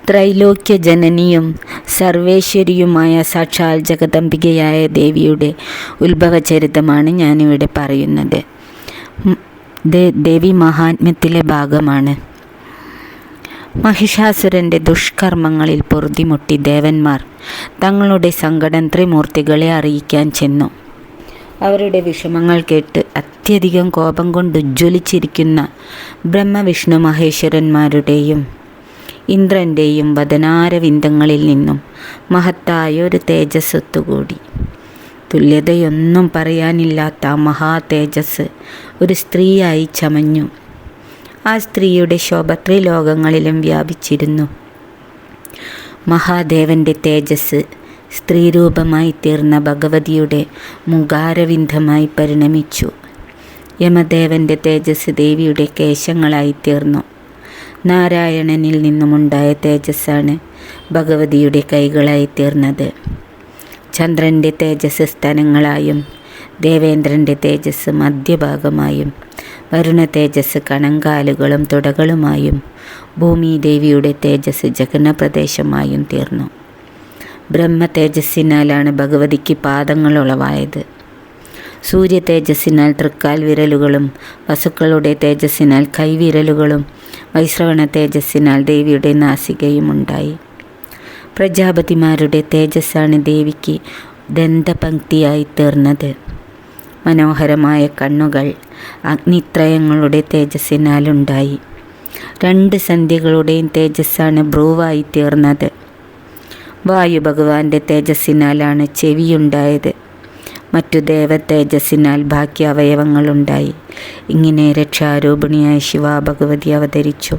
ത്രൈലോക്യജനനിയും സർവേശ്വരിയുമായ സാക്ഷാൽ ജഗദംബികയായ ദേവിയുടെ ഉത്ഭവചരിതമാണ് ഞാനിവിടെ പറയുന്നത്. ദേവി മഹാത്മ്യത്തിലെ ഭാഗമാണ്. മഹിഷാസുരൻ്റെ ദുഷ്കർമ്മങ്ങളിൽ പൊറുതിമുട്ടി ദേവന്മാർ തങ്ങളുടെ സങ്കടം ത്രിമൂർത്തികളെ അറിയിക്കാൻ ചെന്നു. അവരുടെ വിഷമങ്ങൾ കേട്ട് അത്യധികം കോപം കൊണ്ട് ഉജ്ജ്വലിച്ചിരിക്കുന്ന ബ്രഹ്മവിഷ്ണു മഹേശ്വരന്മാരുടെയും ഇന്ദ്രൻ്റെയും വദനാരവിന്ദങ്ങളിൽ നിന്നും മഹത്തായ ഒരു തേജസ്സൊത്തുകൂടി. തുല്യതയൊന്നും പറയാനില്ലാത്ത ആ മഹാ തേജസ് ഒരു സ്ത്രീയായി ചമഞ്ഞു. ആ സ്ത്രീയുടെ ശോഭ ത്രിലോകങ്ങളിലും വ്യാപിച്ചിരുന്നു. മഹാദേവൻ്റെ തേജസ് സ്ത്രീരൂപമായി തീർന്ന ഭഗവതിയുടെ മുഖാരവിന്ദമായി പരിണമിച്ചു. യമദേവൻ്റെ തേജസ് ദേവിയുടെ കേശങ്ങളായി തീർന്നു. നാരായണനിൽ നിന്നുമുണ്ടായ തേജസ്സാണ് ഭഗവതിയുടെ കൈകളായി തീർന്നത്. ചന്ദ്രൻ്റെ തേജസ് സ്തനങ്ങളായും ദേവേന്ദ്രൻ്റെ തേജസ് മധ്യഭാഗമായും വരുണ തേജസ് കണങ്കാലുകളും തുടകളുമായും ഭൂമിദേവിയുടെ തേജസ് ജഗന്നപ്രദേശമായും തീർന്നു. ബ്രഹ്മ തേജസ്സിനാലാണ് ഭഗവതിക്ക് പാദങ്ങൾ ഉളവായത്. സൂര്യ തേജസ്സിനാൽ തൃക്കാൽ വിരലുകളും വസുക്കളുടെ തേജസ്സിനാൽ കൈവിരലുകളും വൈശ്രവണ തേജസ്സിനാൽ ദേവിയുടെ നാസികയും ഉണ്ടായി. പ്രജാപതിമാരുടെ തേജസ്സാണ് ദേവിക്ക് ദന്തപംക്തിയായി തീർന്നത്. മനോഹരമായ കണ്ണുകൾ അഗ്നിത്രയങ്ങളുടെ തേജസ്സിനാലുണ്ടായി. 2 സന്ധ്യകളുടെയും തേജസ്സാണ് ഭ്രൂവായി തീർന്നത്. വായു ഭഗവാന്റെ തേജസ്സിനാലാണ് ചെവിയുണ്ടായത്. മറ്റു ദേവതേജസ്സിനാൽ ബാക്കി അവയവങ്ങളുണ്ടായി. ഇങ്ങനെ രക്ഷാരൂപിണിയായ ശിവാഭഗവതി അവതരിച്ചു.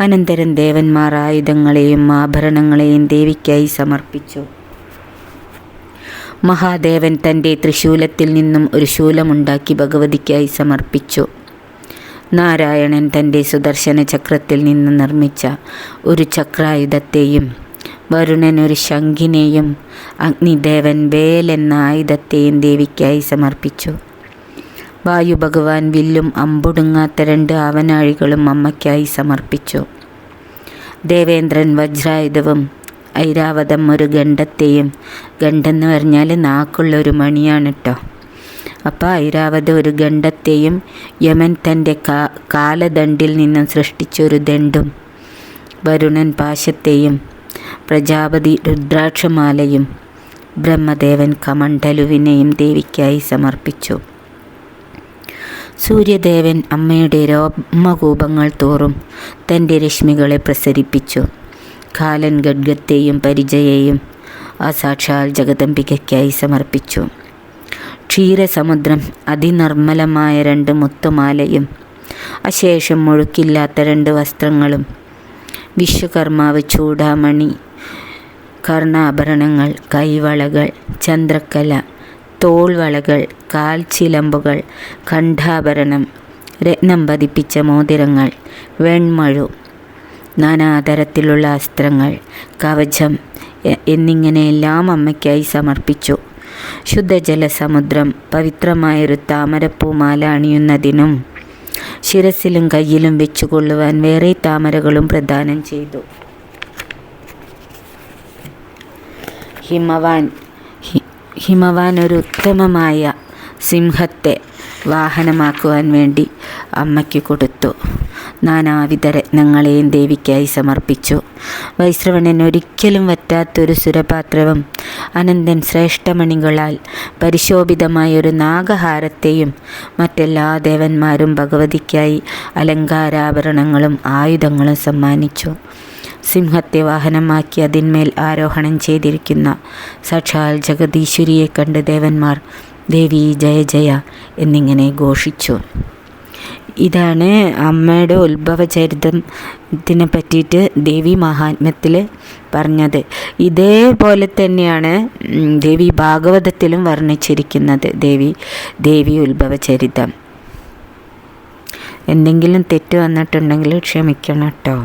അനന്തരം ദേവന്മാർ ആയുധങ്ങളെയും ആഭരണങ്ങളെയും ദേവിക്കായി സമർപ്പിച്ചു. മഹാദേവൻ തൻ്റെ ത്രിശൂലത്തിൽ നിന്നും ഒരു ശൂലമുണ്ടാക്കി ഭഗവതിക്കായി സമർപ്പിച്ചു. നാരായണൻ തൻ്റെ സുദർശന ചക്രത്തിൽ നിന്ന് നിർമ്മിച്ച ഒരു ചക്രായുധത്തെയും വരുണൻ ഒരു ശംഖിനെയും അഗ്നിദേവൻ വേൽ എന്ന ആയുധത്തെയും ദേവിക്കായി സമർപ്പിച്ചു. വായു ഭഗവാൻ വില്ലും അമ്പൊടുങ്ങാത്ത 2 ആവനാഴികളും അമ്മയ്ക്കായി സമർപ്പിച്ചു. ദേവേന്ദ്രൻ വജ്രായുധവും ഐരാവതം ഒരു ഗണ്ഡത്തെയും, ഗണ്ഡെന്ന് പറഞ്ഞാൽ നാക്കുള്ളൊരു മണിയാണ് കേട്ടോ. അപ്പോൾ ഐരാവതം ഒരു ഗണ്ഡത്തെയും യമൻ തൻ്റെ കാലദണ്ഡിൽ നിന്നും സൃഷ്ടിച്ചൊരു ദണ്ഡും, വരുണൻ പാശത്തെയും, പ്രജാപതി രുദ്രാക്ഷമാലയും, ബ്രഹ്മദേവൻ കമണ്ഡലുവിനെയും ദേവിക്കായി സമർപ്പിച്ചു. സൂര്യദേവൻ അമ്മയുടെ രോമകൂപങ്ങൾ തോറും തൻ്റെ രശ്മികളെ പ്രസരിപ്പിച്ചു. കാലൻ ഗഡ്ഗത്തെയും പരിചയെയും ആ സാക്ഷാൽ ജഗദംബികയ്ക്കായി സമർപ്പിച്ചു. ക്ഷീരസമുദ്രം അതിനിർമ്മലമായ 2 മുത്തുമാലയും അശേഷം മുഴുക്കില്ലാത്ത 2 വസ്ത്രങ്ങളും, വിശ്വകർമാവ് ചൂടാമണി, കർണാഭരണങ്ങൾ, കൈവളകൾ, ചന്ദ്രക്കല, തോൾവളകൾ, കാൽച്ചിലമ്പുകൾ, കണ്ഠാഭരണം, രത്നം പതിപ്പിച്ച മോതിരങ്ങൾ, വെൺമഴു, നാനാതരത്തിലുള്ള അസ്ത്രങ്ങൾ, കവചം എന്നിങ്ങനെയെല്ലാം അമ്മയ്ക്കായി സമർപ്പിച്ചു. ശുദ്ധജലസമുദ്രം പവിത്രമായൊരു താമരപ്പൂമാല അണിയുന്നതിനും ശിരസിലും കയ്യിലും വെച്ചുകൊള്ളുവാൻ വേറെ താമരകളും പ്രദാനം ചെയ്തു. ഹിമവാൻ ഒരു ഉത്തമമായ സിംഹത്തെ വാഹനമാക്കുവാൻ വേണ്ടി അമ്മയ്ക്ക് കൊടുത്തു. നാനാവിധ രത്നങ്ങളെയും ദേവിക്കായി സമർപ്പിച്ചു. വൈശ്രവണൻ ഒരിക്കലും വറ്റാത്തൊരു സുരപാത്രവും അനന്തൻ ശ്രേഷ്ഠമണികളാൽ പരിശോഭിതമായൊരു നാഗഹാരത്തെയും മറ്റെല്ലാ ദേവന്മാരും ഭഗവതിക്കായി അലങ്കാരാഭരണങ്ങളും ആയുധങ്ങളും സമ്മാനിച്ചു. സിംഹത്തെ വാഹനമാക്കി അതിന്മേൽ ആരോഹണം ചെയ്തിരിക്കുന്ന സാക്ഷാൽ ജഗദീശ്വരിയെ കണ്ട് ദേവന്മാർ ദേവി ജയ ജയ എന്നിങ്ങനെ ഘോഷിച്ചു. ഇതാണ് അമ്മയുടെ ഉത്ഭവചരിതത്തിനെ പറ്റിയിട്ട് ദേവി മഹാത്മ്യത്തിൽ പറഞ്ഞത്. ഇതേപോലെ തന്നെയാണ് ദേവി ഭാഗവതത്തിലും വർണ്ണിച്ചിരിക്കുന്നത് ദേവി ഉത്ഭവചരിതം. എന്തെങ്കിലും തെറ്റ് വന്നിട്ടുണ്ടെങ്കിൽ ക്ഷമിക്കണം കേട്ടോ.